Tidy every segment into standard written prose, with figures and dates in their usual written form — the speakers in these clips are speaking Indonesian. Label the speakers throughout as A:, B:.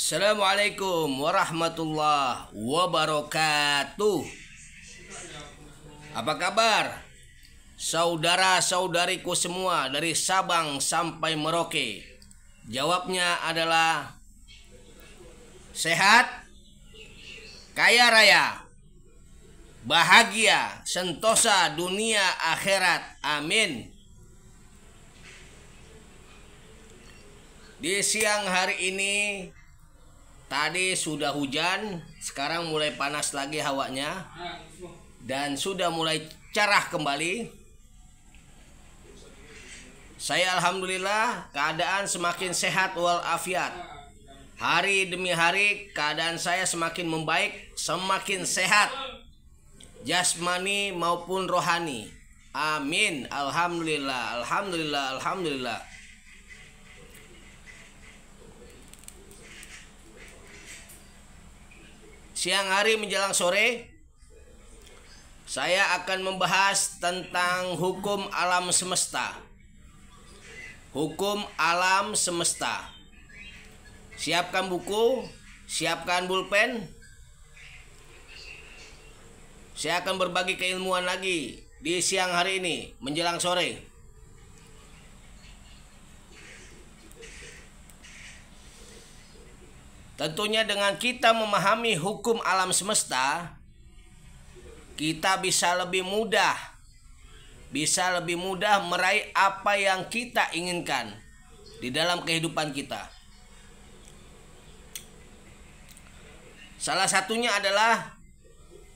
A: Assalamualaikum warahmatullahi wabarakatuh. Apa kabar saudara-saudariku semua dari Sabang sampai Merauke? Jawabnya adalah sehat, kaya raya, bahagia, sentosa dunia akhirat. Amin. Di siang hari ini tadi sudah hujan, sekarang mulai panas lagi hawanya dan sudah mulai cerah kembali. Saya alhamdulillah keadaan semakin sehat walafiat. Hari demi hari keadaan saya semakin membaik, semakin sehat jasmani maupun rohani. Amin. Alhamdulillah, alhamdulillah, alhamdulillah. Siang hari menjelang sore, saya akan membahas tentang hukum alam semesta. Hukum alam semesta. Siapkan buku, siapkan pulpen. Saya akan berbagi keilmuan lagi di siang hari ini menjelang sore. Tentunya dengan kita memahami hukum alam semesta, kita bisa lebih mudah meraih apa yang kita inginkan di dalam kehidupan kita. Salah satunya adalah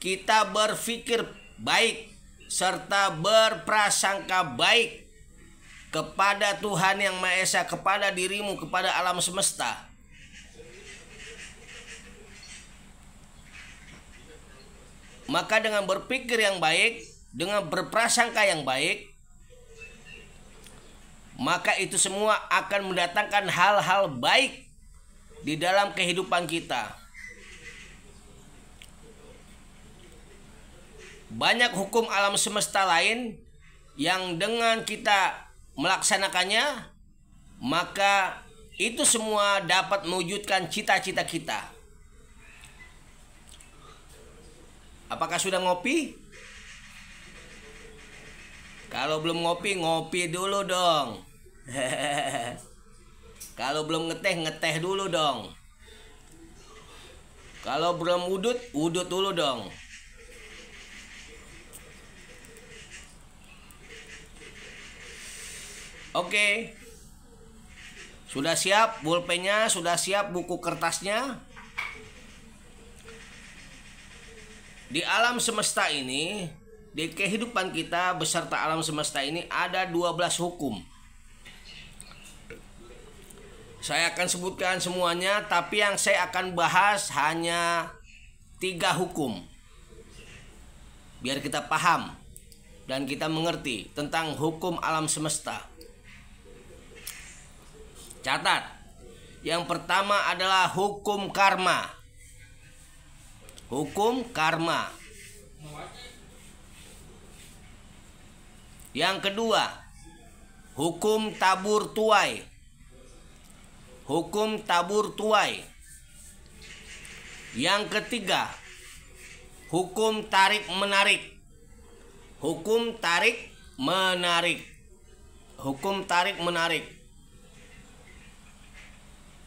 A: kita berpikir baik serta berprasangka baik kepada Tuhan Yang Maha Esa, kepada dirimu, kepada alam semesta. Maka dengan berpikir yang baik, dengan berprasangka yang baik, maka itu semua akan mendatangkan hal-hal baik di dalam kehidupan kita. Banyak hukum alam semesta lain yang dengan kita melaksanakannya, maka itu semua dapat mewujudkan cita-cita kita. Apakah sudah ngopi? Kalau belum ngopi, ngopi dulu dong. Kalau belum ngeteh, ngeteh dulu dong. Kalau belum udut, udut dulu dong. Oke. Sudah siap pulpennya, sudah siap buku kertasnya? Di alam semesta ini, di kehidupan kita beserta alam semesta ini ada 12 hukum. Saya akan sebutkan semuanya, tapi yang saya akan bahas hanya 3 hukum. Biar kita paham dan kita mengerti tentang hukum alam semesta. Catat, yang pertama adalah hukum karma. Hukum karma. Yang kedua, hukum tabur tuai. Hukum tabur tuai. Yang ketiga, hukum tarik menarik. Hukum tarik menarik. Hukum tarik menarik.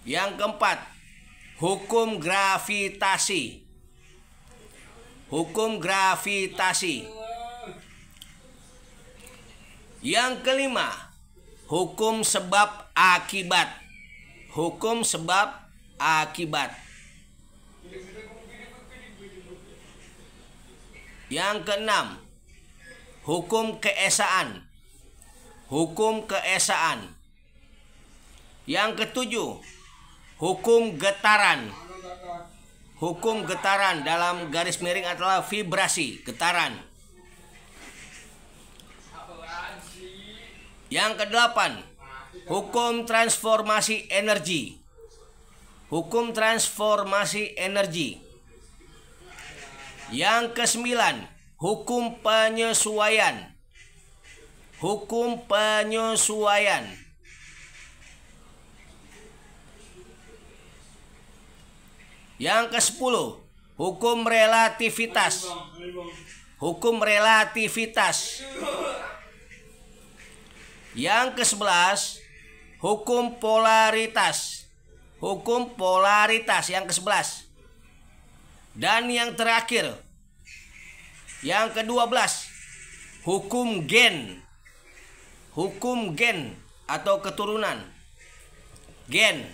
A: Yang keempat, hukum gravitasi. Hukum gravitasi. Yang kelima, hukum sebab akibat. Hukum sebab akibat. Yang keenam, hukum keesaan. Hukum keesaan. Yang ketujuh, hukum getaran. Hukum getaran dalam garis miring adalah vibrasi, getaran. Yang kedelapan, hukum transformasi energi. Hukum transformasi energi. Yang kesembilan, hukum penyesuaian. Hukum penyesuaian. Yang ke-10, hukum relativitas. Hukum relativitas. Yang ke-11, hukum polaritas. Hukum polaritas yang ke-11. Dan yang terakhir, yang ke-12, hukum gen. Hukum gen atau keturunan. Gen.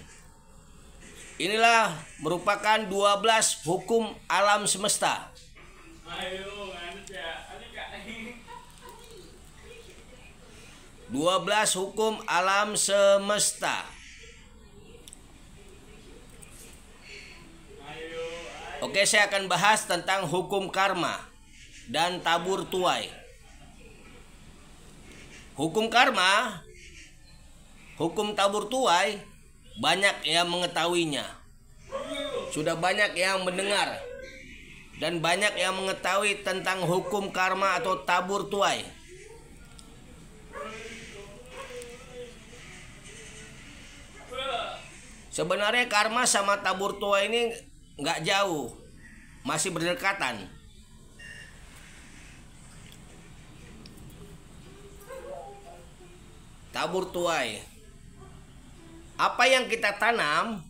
A: Inilah merupakan 12 hukum alam semesta. 12 hukum alam semesta. Oke, saya akan bahas tentang hukum karma dan tabur tuai. Hukum karma, hukum tabur tuai, banyak yang mengetahuinya. Sudah banyak yang mendengar dan banyak yang mengetahui tentang hukum karma atau tabur tuai. Sebenarnya karma sama tabur tuai ini nggak jauh, masih berdekatan. Tabur tuai, apa yang kita tanam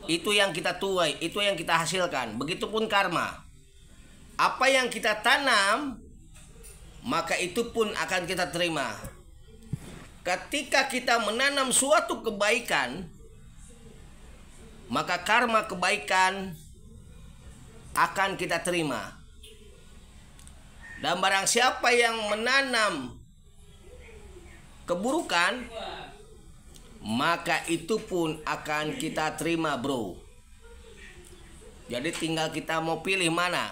A: itu yang kita tuai, itu yang kita hasilkan. Begitupun karma, apa yang kita tanam maka itu pun akan kita terima. Ketika kita menanam suatu kebaikan, maka karma kebaikan akan kita terima. Dan barang siapa yang menanam keburukan, maka itu pun akan kita terima, bro. Jadi tinggal kita mau pilih mana.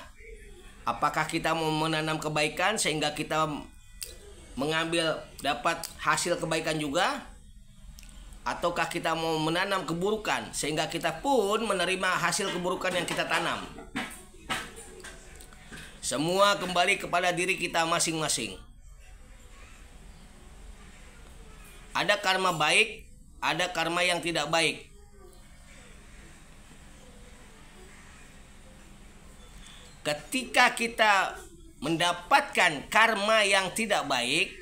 A: Apakah kita mau menanam kebaikan sehingga kita mengambil dapat hasil kebaikan juga, ataukah kita mau menanam keburukan sehingga kita pun menerima hasil keburukan yang kita tanam. Semua kembali kepada diri kita masing-masing. Ada karma baik, ada karma yang tidak baik. Ketika kita mendapatkan karma yang tidak baik,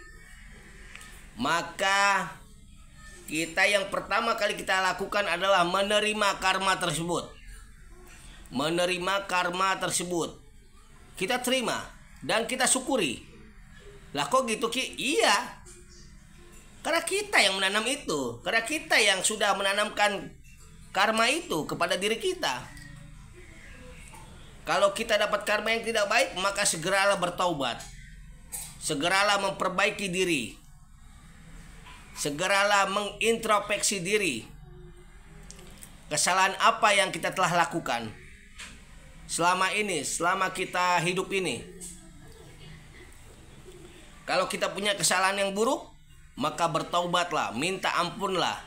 A: maka kita yang pertama kali kita lakukan adalah menerima karma tersebut. Menerima karma tersebut. Kita terima dan kita syukuri. Lah kok gitu Ki? Iya. Karena kita yang menanam itu. Karena kita yang sudah menanamkan karma itu kepada diri kita. Kalau kita dapat karma yang tidak baik, maka segeralah bertaubat. Segeralah memperbaiki diri. Segeralah mengintrospeksi diri. Kesalahan apa yang kita telah lakukan selama ini, selama kita hidup ini. Kalau kita punya kesalahan yang buruk, maka bertaubatlah, minta ampunlah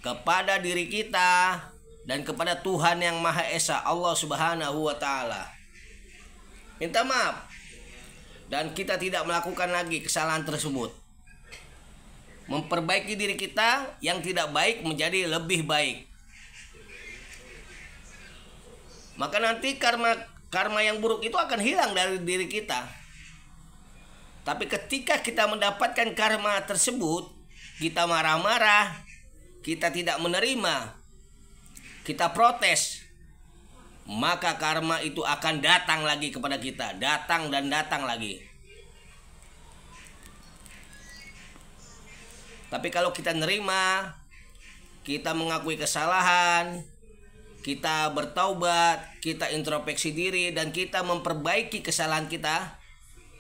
A: kepada diri kita dan kepada Tuhan yang Maha Esa, Allah Subhanahu wa Ta'ala. Minta maaf, dan kita tidak melakukan lagi kesalahan tersebut. Memperbaiki diri kita yang tidak baik menjadi lebih baik. Maka nanti karma yang buruk itu akan hilang dari diri kita. Tapi ketika kita mendapatkan karma tersebut, kita marah-marah, kita tidak menerima, kita protes, maka karma itu akan datang lagi kepada kita, datang dan datang lagi. Tapi kalau kita nerima, kita mengakui kesalahan, kita bertaubat, kita introspeksi diri, dan kita memperbaiki kesalahan kita,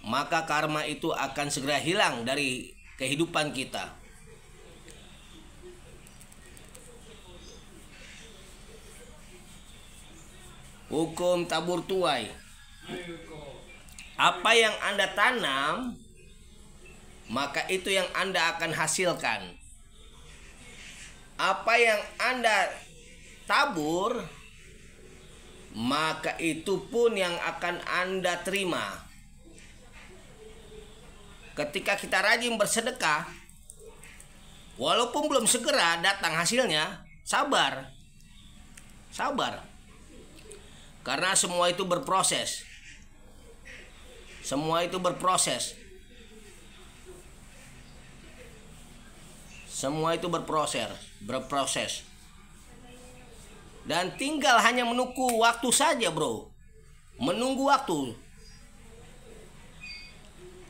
A: maka karma itu akan segera hilang dari kehidupan kita. Hukum tabur tuai. Apa yang Anda tanam, maka itu yang Anda akan hasilkan. Apa yang Anda tabur, maka itu pun yang akan Anda terima. Ketika kita rajin bersedekah, walaupun belum segera datang hasilnya, sabar. Sabar. Karena semua itu berproses. Semua itu berproses. Semua itu berproses. Dan tinggal hanya menunggu waktu saja, bro. Menunggu waktu.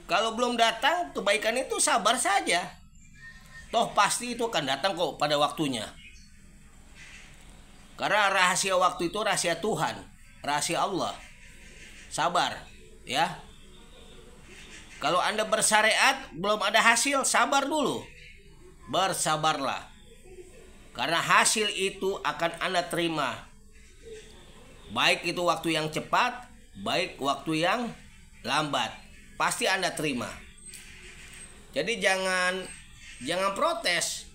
A: Kalau belum datang kebaikan itu, sabar saja. Toh pasti itu akan datang kok pada waktunya. Karena rahasia waktu itu rahasia Tuhan, rahasia Allah. Sabar, ya. Kalau Anda bersyariat belum ada hasil, sabar dulu. Bersabarlah. Karena hasil itu akan Anda terima. Baik itu waktu yang cepat, baik waktu yang lambat, pasti Anda terima. Jadi jangan protes.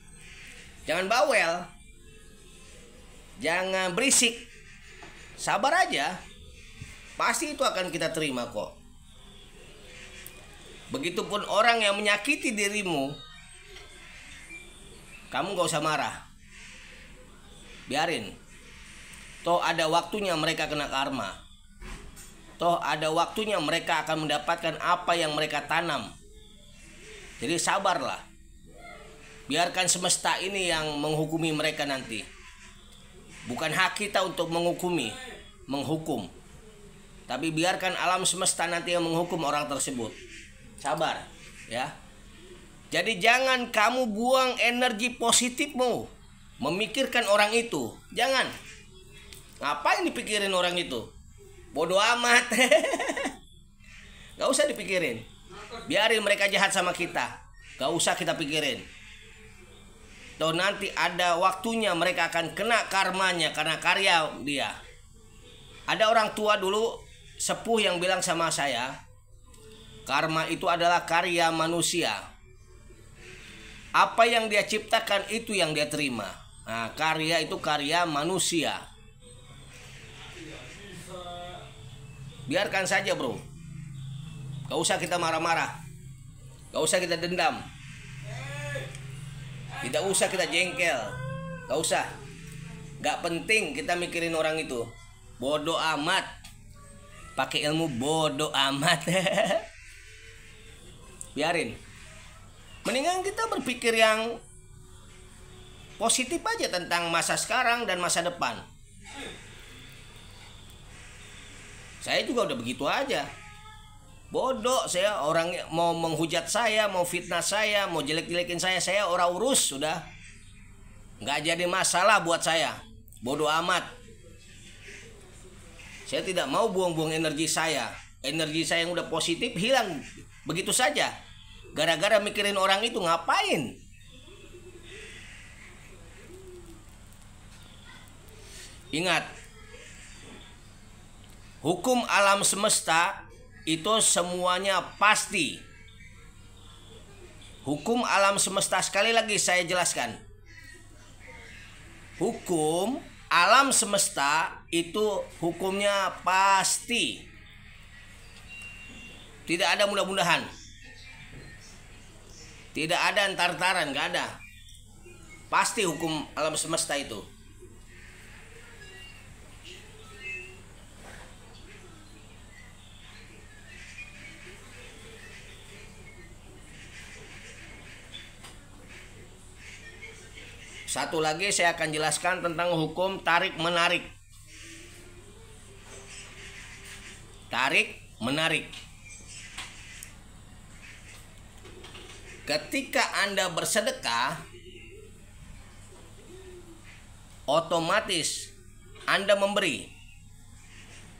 A: Jangan bawel. Jangan berisik. Sabar aja. Pasti itu akan kita terima kok. Begitupun orang yang menyakiti dirimu, kamu gak usah marah. Biarin. Toh ada waktunya mereka kena karma. Toh ada waktunya mereka akan mendapatkan apa yang mereka tanam. Jadi sabarlah. Biarkan semesta ini yang menghukumi mereka nanti. Bukan hak kita untuk menghukum. Tapi biarkan alam semesta nanti yang menghukum orang tersebut. Sabar, ya. Jadi jangan kamu buang energi positifmu memikirkan orang itu. Jangan. Ngapain dipikirin orang itu? Bodoh amat. Gak usah dipikirin. Biarin mereka jahat sama kita. Gak usah kita pikirin. Toh nanti ada waktunya mereka akan kena karmanya karena karya dia. Ada orang tua dulu, sepuh, yang bilang sama saya, karma itu adalah karya manusia. Apa yang dia ciptakan itu yang dia terima. Nah, karya itu karya manusia. Biarkan saja, bro. Gak usah kita marah-marah. Gak usah kita dendam. Tidak usah kita jengkel. Gak usah. Gak penting kita mikirin orang itu. Bodoh amat. Pakai ilmu bodoh amat. Biarin. Mendingan kita berpikir yang positif aja tentang masa sekarang dan masa depan. Saya juga udah begitu aja. Bodoh saya, orang mau menghujat saya, mau fitnah saya, mau jelek-jelekin saya ora urus sudah. Nggak jadi masalah buat saya. Bodoh amat. Saya tidak mau buang-buang energi saya. Energi saya yang udah positif hilang begitu saja. Gara-gara mikirin orang itu, ngapain? Ingat, hukum alam semesta itu semuanya pasti. Hukum alam semesta, sekali lagi saya jelaskan. Hukum alam semesta itu hukumnya pasti. Tidak ada mudah-mudahan. Tidak ada antar-antaran, gak ada. Pasti hukum alam semesta itu. Satu lagi saya akan jelaskan tentang hukum tarik-menarik. Tarik-menarik. Ketika Anda bersedekah, otomatis Anda memberi.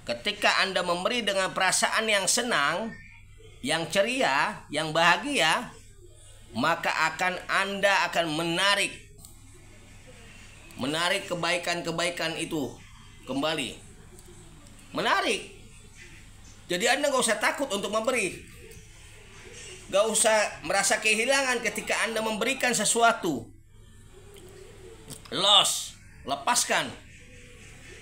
A: Ketika Anda memberi dengan perasaan yang senang, yang ceria, yang bahagia, maka Anda akan menarik kebaikan-kebaikan itu kembali. Menarik. Jadi Anda gak usah takut untuk memberi. Gak usah merasa kehilangan ketika Anda memberikan sesuatu. Lepaskan.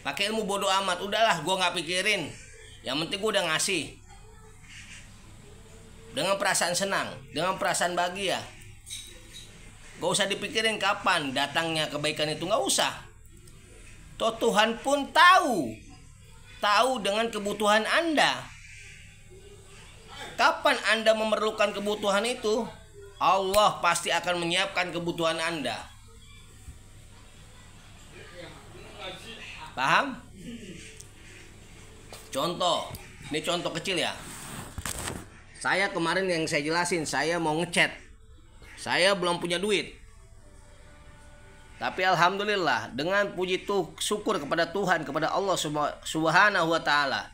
A: Pakai ilmu bodoh amat. Udahlah, gue gak pikirin. Yang penting gue udah ngasih. Dengan perasaan senang, dengan perasaan bahagia. Gak usah dipikirin kapan datangnya kebaikan itu, gak usah. Toh Tuhan pun tahu dengan kebutuhan Anda. Kapan Anda memerlukan kebutuhan itu, Allah pasti akan menyiapkan kebutuhan Anda. Paham? Contoh, ini contoh kecil ya. Saya kemarin yang saya jelasin, saya mau ngechat. Saya belum punya duit. Tapi alhamdulillah, dengan puji syukur kepada Tuhan, kepada Allah Subhanahu wa taala,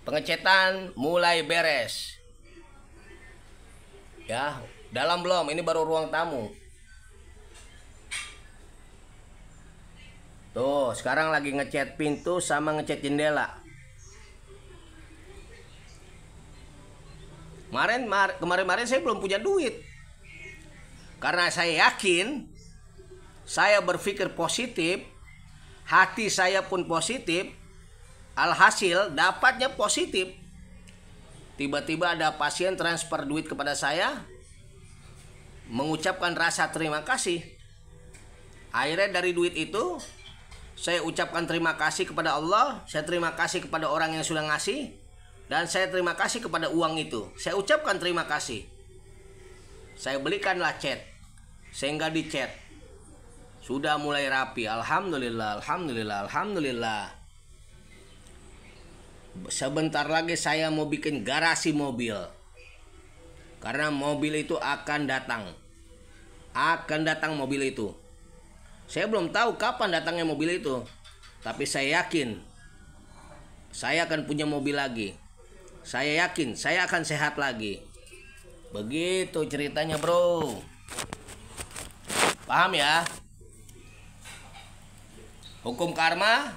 A: pengecetan mulai beres. Ya, dalam belum, ini baru ruang tamu. Tuh, sekarang lagi ngecat pintu sama ngecat jendela. Kemarin saya belum punya duit. Karena saya yakin, saya berpikir positif, hati saya pun positif, alhasil dapatnya positif. Tiba-tiba ada pasien transfer duit kepada saya, mengucapkan rasa terima kasih. Akhirnya dari duit itu, saya ucapkan terima kasih kepada Allah, saya terima kasih kepada orang yang sudah ngasih, dan saya terima kasih kepada uang itu. Saya ucapkan terima kasih. Saya belikanlah chat, sehingga di chat sudah mulai rapi. Alhamdulillah, alhamdulillah, alhamdulillah. Sebentar lagi saya mau bikin garasi mobil, karena mobil itu akan datang. Akan datang mobil itu. Saya belum tahu kapan datangnya mobil itu, tapi saya yakin saya akan punya mobil lagi. Saya yakin saya akan sehat lagi. Begitu ceritanya, bro. Paham ya? Hukum karma,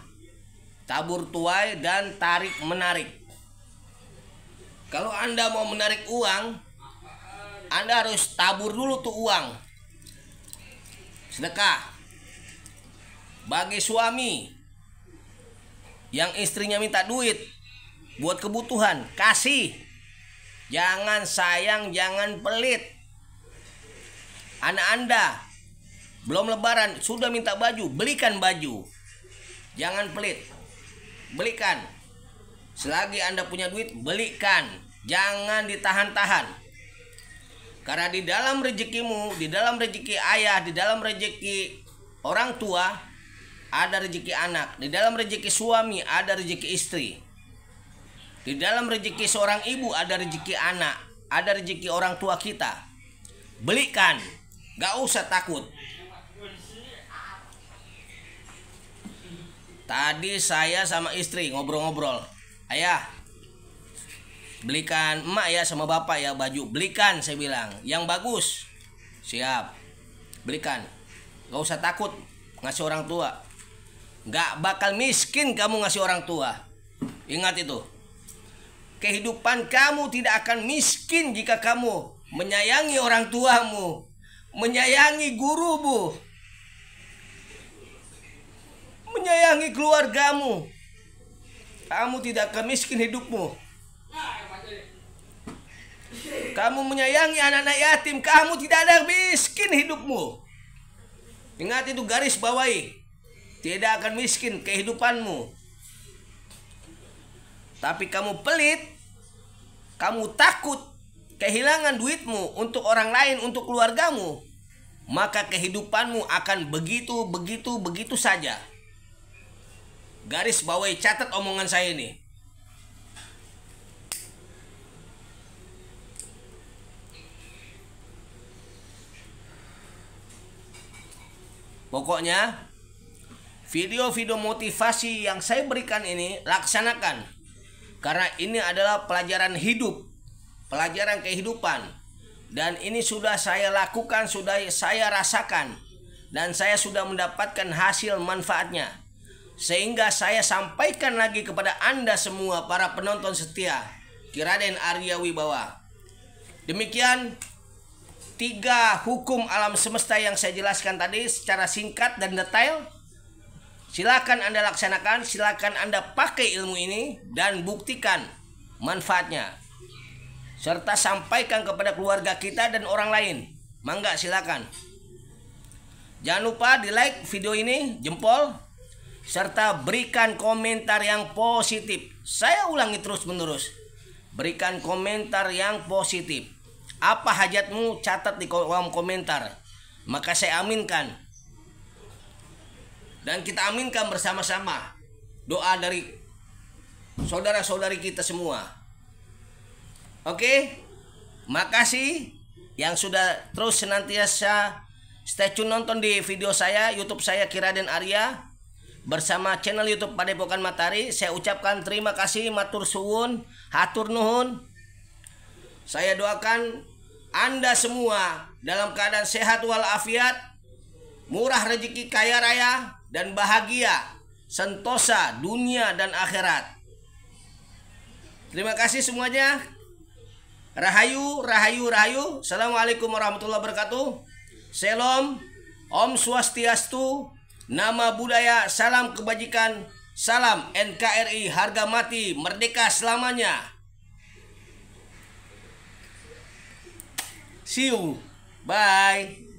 A: tabur tuai dan tarik menarik. Kalau Anda mau menarik uang, Anda harus tabur dulu tuh uang. Sedekah. Bagi suami yang istrinya minta duit buat kebutuhan, kasih. Jangan sayang, jangan pelit. Anak Anda belum lebaran sudah minta baju, belikan baju. Jangan pelit, belikan. Selagi Anda punya duit, belikan. Jangan ditahan-tahan. Karena di dalam rezekimu, di dalam rezeki ayah, di dalam rezeki orang tua, ada rezeki anak. Di dalam rezeki suami ada rezeki istri. Di dalam rezeki seorang ibu ada rezeki anak. Ada rezeki orang tua kita. Belikan. Gak usah takut. Tadi saya sama istri ngobrol-ngobrol. Ayah, belikan emak ya sama bapak ya baju. Belikan, saya bilang. Yang bagus. Siap. Belikan. Gak usah takut ngasih orang tua. Gak bakal miskin kamu ngasih orang tua. Ingat itu. Kehidupan kamu tidak akan miskin jika kamu menyayangi orang tuamu, menyayangi gurumu, menyayangi keluargamu. Kamu tidak akan miskin hidupmu. Kamu menyayangi anak-anak yatim, kamu tidak ada miskin hidupmu. Ingat itu, garis bawahi. Tidak akan miskin kehidupanmu. Tapi kamu pelit, kamu takut kehilangan duitmu untuk orang lain, untuk keluargamu, maka kehidupanmu akan begitu saja. Garis bawahi, catat omongan saya ini. Pokoknya video-video motivasi yang saya berikan ini laksanakan. Karena ini adalah pelajaran hidup, pelajaran kehidupan. Dan ini sudah saya lakukan, sudah saya rasakan. Dan saya sudah mendapatkan hasil manfaatnya. Sehingga saya sampaikan lagi kepada Anda semua para penonton setia Ki Raden Arya Wibawa. Demikian 3 hukum alam semesta yang saya jelaskan tadi secara singkat dan detail. Silakan Anda laksanakan, silakan Anda pakai ilmu ini dan buktikan manfaatnya. Serta sampaikan kepada keluarga kita dan orang lain. Mangga silakan. Jangan lupa di like video ini, jempol, serta berikan komentar yang positif. Saya ulangi terus menerus. Berikan komentar yang positif. Apa hajatmu, catat di kolom komentar. Maka saya aminkan. Dan kita aminkan bersama-sama doa dari saudara-saudari kita semua. Oke? Makasih yang sudah terus senantiasa stay tune nonton di video saya, YouTube saya Kiraden Arya bersama channel YouTube Padepokan Matahari. Saya ucapkan terima kasih, matur suwun, hatur nuhun. Saya doakan Anda semua dalam keadaan sehat walafiat, murah rezeki, kaya raya, dan bahagia, sentosa dunia dan akhirat. Terima kasih semuanya. Rahayu, rahayu, rahayu. Assalamualaikum warahmatullahi wabarakatuh. Shalom, Om Swastiastu, nama budaya, salam kebajikan, salam NKRI, harga mati, merdeka selamanya. See you, bye.